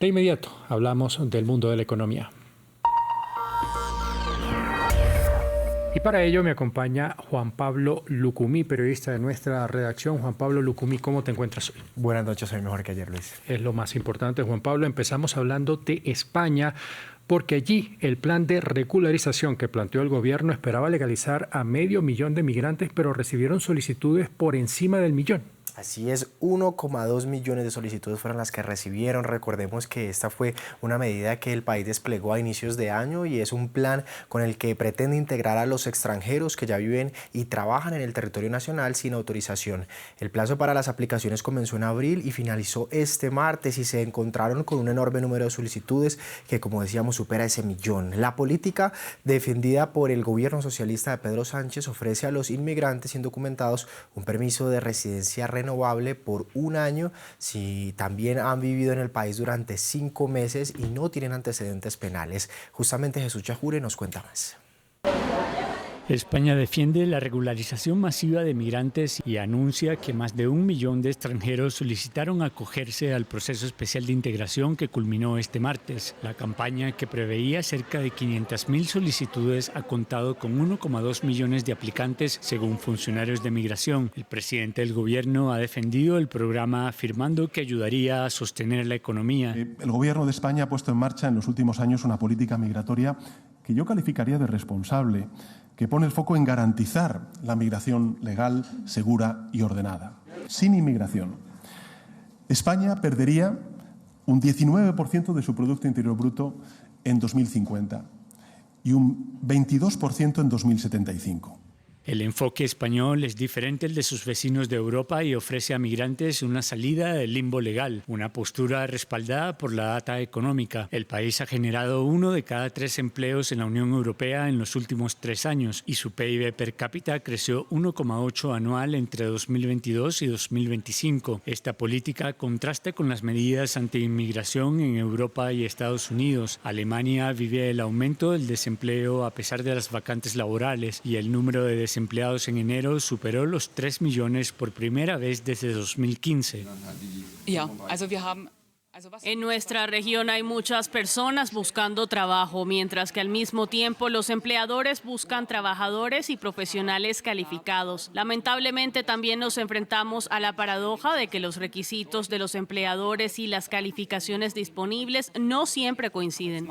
De inmediato hablamos del mundo de la economía. Y para ello me acompaña Juan Pablo Lucumí, periodista de nuestra redacción. Juan Pablo Lucumí, ¿cómo te encuentras hoy? Buenas noches, soy mejor que ayer, Luis. Es lo más importante, Juan Pablo. Empezamos hablando de España, porque allí el plan de regularización que planteó el gobierno esperaba legalizar a 500.000 de migrantes, pero recibieron solicitudes por encima del 1.000.000. Así es, 1,2 millones de solicitudes fueron las que recibieron. Recordemos que esta fue una medida que el país desplegó a inicios de año y es un plan con el que pretende integrar a los extranjeros que ya viven y trabajan en el territorio nacional sin autorización. El plazo para las aplicaciones comenzó en abril y finalizó este martes y se encontraron con un enorme número de solicitudes que, como decíamos, supera ese 1.000.000. La política defendida por el gobierno socialista de Pedro Sánchez ofrece a los inmigrantes indocumentados un permiso de residencia renovable por un año si también han vivido en el país durante 5 meses y no tienen antecedentes penales. Justamente Jesús Chajure nos cuenta más. España defiende la regularización masiva de migrantes y anuncia que más de 1 millón de extranjeros solicitaron acogerse al proceso especial de integración que culminó este martes. La campaña, que preveía cerca de 500.000 solicitudes, ha contado con 1,2 millones de aplicantes, según funcionarios de migración. El presidente del gobierno ha defendido el programa, afirmando que ayudaría a sostener la economía. El gobierno de España ha puesto en marcha en los últimos años una política migratoria que yo calificaría de responsable, que pone el foco en garantizar la migración legal, segura y ordenada. Sin inmigración, España perdería un 19% de su Producto Interior Bruto en 2050 y un 22% en 2075. El enfoque español es diferente al de sus vecinos de Europa y ofrece a migrantes una salida del limbo legal, una postura respaldada por la data económica. El país ha generado 1 de cada 3 empleos en la Unión Europea en los últimos 3 años y su PIB per cápita creció 1,8 anual entre 2022 y 2025. Esta política contrasta con las medidas anti-inmigración en Europa y Estados Unidos. Alemania vive el aumento del desempleo a pesar de las vacantes laborales y el número de desempleados en enero superó los 3 millones por primera vez desde 2015. En nuestra región hay muchas personas buscando trabajo, mientras que al mismo tiempo los empleadores buscan trabajadores y profesionales calificados. Lamentablemente también nos enfrentamos a la paradoja de que los requisitos de los empleadores y las calificaciones disponibles no siempre coinciden.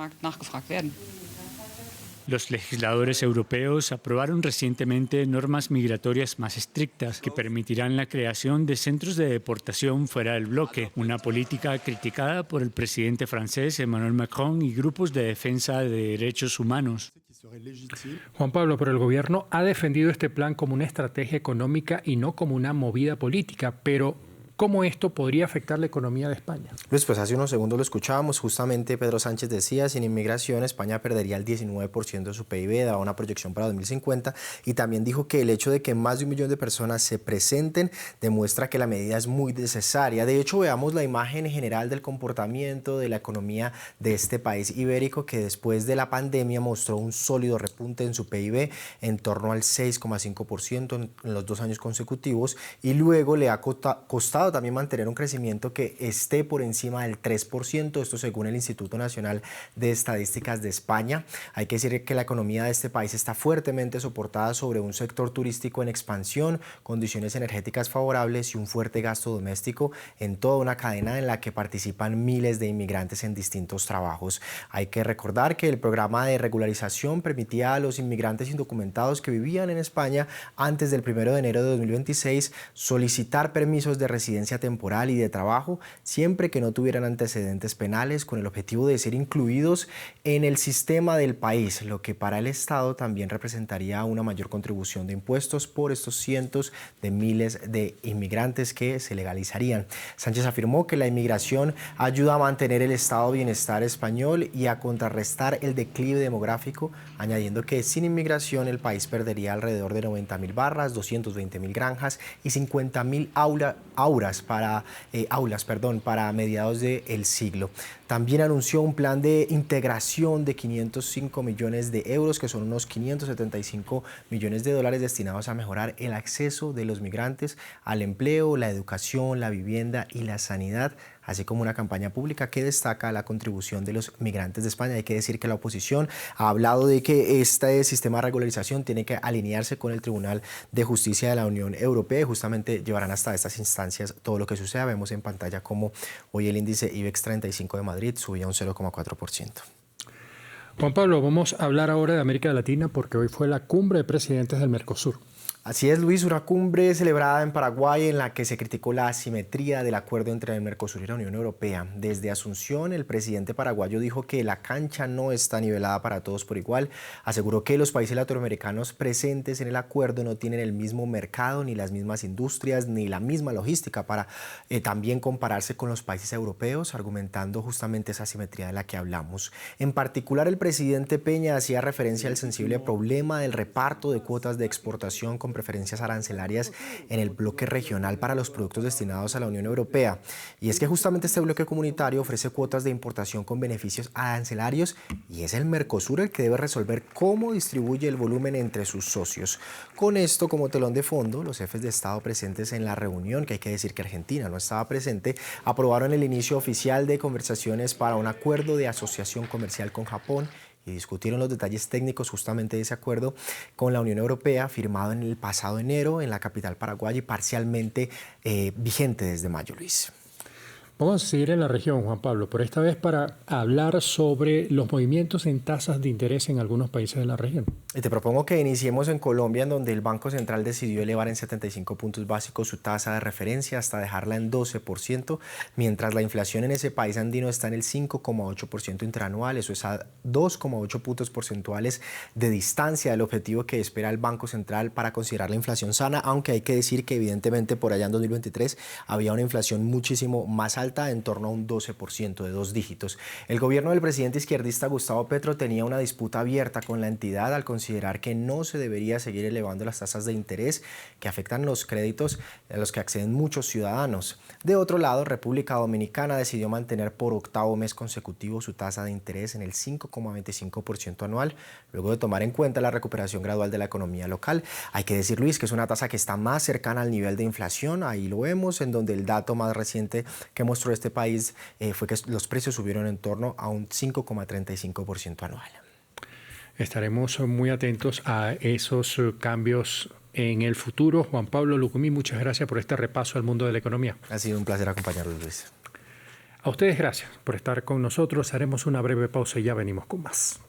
Los legisladores europeos aprobaron recientemente normas migratorias más estrictas que permitirán la creación de centros de deportación fuera del bloque, una política criticada por el presidente francés Emmanuel Macron y grupos de defensa de derechos humanos. Juan Pablo, pero el gobierno ha defendido este plan como una estrategia económica y no como una movida política, pero ¿cómo esto podría afectar la economía de España? Luis, pues hace unos segundos lo escuchábamos, justamente Pedro Sánchez decía, sin inmigración España perdería el 19% de su PIB, daba una proyección para 2050 y también dijo que el hecho de que más de 1 millón de personas se presenten demuestra que la medida es muy necesaria. De hecho, veamos la imagen general del comportamiento de la economía de este país ibérico que después de la pandemia mostró un sólido repunte en su PIB en torno al 6,5% en los 2 años consecutivos y luego le ha costado también mantener un crecimiento que esté por encima del 3%, esto según el Instituto Nacional de Estadísticas de España. Hay que decir que la economía de este país está fuertemente soportada sobre un sector turístico en expansión, condiciones energéticas favorables y un fuerte gasto doméstico en toda una cadena en la que participan miles de inmigrantes en distintos trabajos. Hay que recordar que el programa de regularización permitía a los inmigrantes indocumentados que vivían en España antes del 1 de enero de 2026 solicitar permisos de residencia temporal y de trabajo siempre que no tuvieran antecedentes penales con el objetivo de ser incluidos en el sistema del país, lo que para el Estado también representaría una mayor contribución de impuestos por estos cientos de miles de inmigrantes que se legalizarían. Sánchez afirmó que la inmigración ayuda a mantener el estado de bienestar español y a contrarrestar el declive demográfico, añadiendo que sin inmigración el país perdería alrededor de 90.000 barras, 220.000 granjas y 50.000 aulas para mediados del siglo. También anunció un plan de integración de 505 millones de euros, que son unos 575 millones de dólares destinados a mejorar el acceso de los migrantes al empleo, la educación, la vivienda y la sanidad, así como una campaña pública que destaca la contribución de los migrantes de España. Hay que decir que la oposición ha hablado de que este sistema de regularización tiene que alinearse con el Tribunal de Justicia de la Unión Europea y justamente llevarán hasta estas instancias todo lo que suceda. Vemos en pantalla cómo hoy el índice IBEX 35 de Madrid subía un 0,4%. Juan Pablo, vamos a hablar ahora de América Latina porque hoy fue la cumbre de presidentes del Mercosur. Así es, Luis, una cumbre celebrada en Paraguay en la que se criticó la asimetría del acuerdo entre el Mercosur y la Unión Europea. Desde Asunción, el presidente paraguayo dijo que la cancha no está nivelada para todos por igual. Aseguró que los países latinoamericanos presentes en el acuerdo no tienen el mismo mercado, ni las mismas industrias, ni la misma logística para también compararse con los países europeos, argumentando justamente esa asimetría de la que hablamos. En particular, el presidente Peña hacía referencia al sensible problema del reparto de cuotas de exportación con preferencias arancelarias en el bloque regional para los productos destinados a la Unión Europea. Y es que justamente este bloque comunitario ofrece cuotas de importación con beneficios arancelarios y es el Mercosur el que debe resolver cómo distribuye el volumen entre sus socios. Con esto como telón de fondo, los jefes de Estado presentes en la reunión, que hay que decir que Argentina no estaba presente, aprobaron el inicio oficial de conversaciones para un acuerdo de asociación comercial con Japón y discutieron los detalles técnicos justamente de ese acuerdo con la Unión Europea, firmado en el pasado enero en la capital paraguaya y parcialmente vigente desde mayo, Luis. Vamos a seguir en la región, Juan Pablo, pero esta vez para hablar sobre los movimientos en tasas de interés en algunos países de la región. Y te propongo que iniciemos en Colombia, en donde el Banco Central decidió elevar en 75 puntos básicos su tasa de referencia hasta dejarla en 12%, mientras la inflación en ese país andino está en el 5,8% interanual. Eso es a 2,8 puntos porcentuales de distancia del objetivo que espera el Banco Central para considerar la inflación sana, aunque hay que decir que evidentemente por allá en 2023 había una inflación muchísimo más alta, en torno a un 12% de 2 dígitos. El gobierno del presidente izquierdista Gustavo Petro tenía una disputa abierta con la entidad al considerar que no se debería seguir elevando las tasas de interés que afectan los créditos a los que acceden muchos ciudadanos. De otro lado, República Dominicana decidió mantener por octavo mes consecutivo su tasa de interés en el 5,25% anual, luego de tomar en cuenta la recuperación gradual de la economía local. Hay que decir, Luis, que es una tasa que está más cercana al nivel de inflación. Ahí lo vemos, en donde el dato más reciente que mostró este país fue que los precios subieron en torno a un 5,35% anual. Estaremos muy atentos a esos cambios en el futuro. Juan Pablo Lucumí, muchas gracias por este repaso al mundo de la economía. Ha sido un placer acompañarlos, Luis. A ustedes gracias por estar con nosotros. Haremos una breve pausa y ya venimos con más.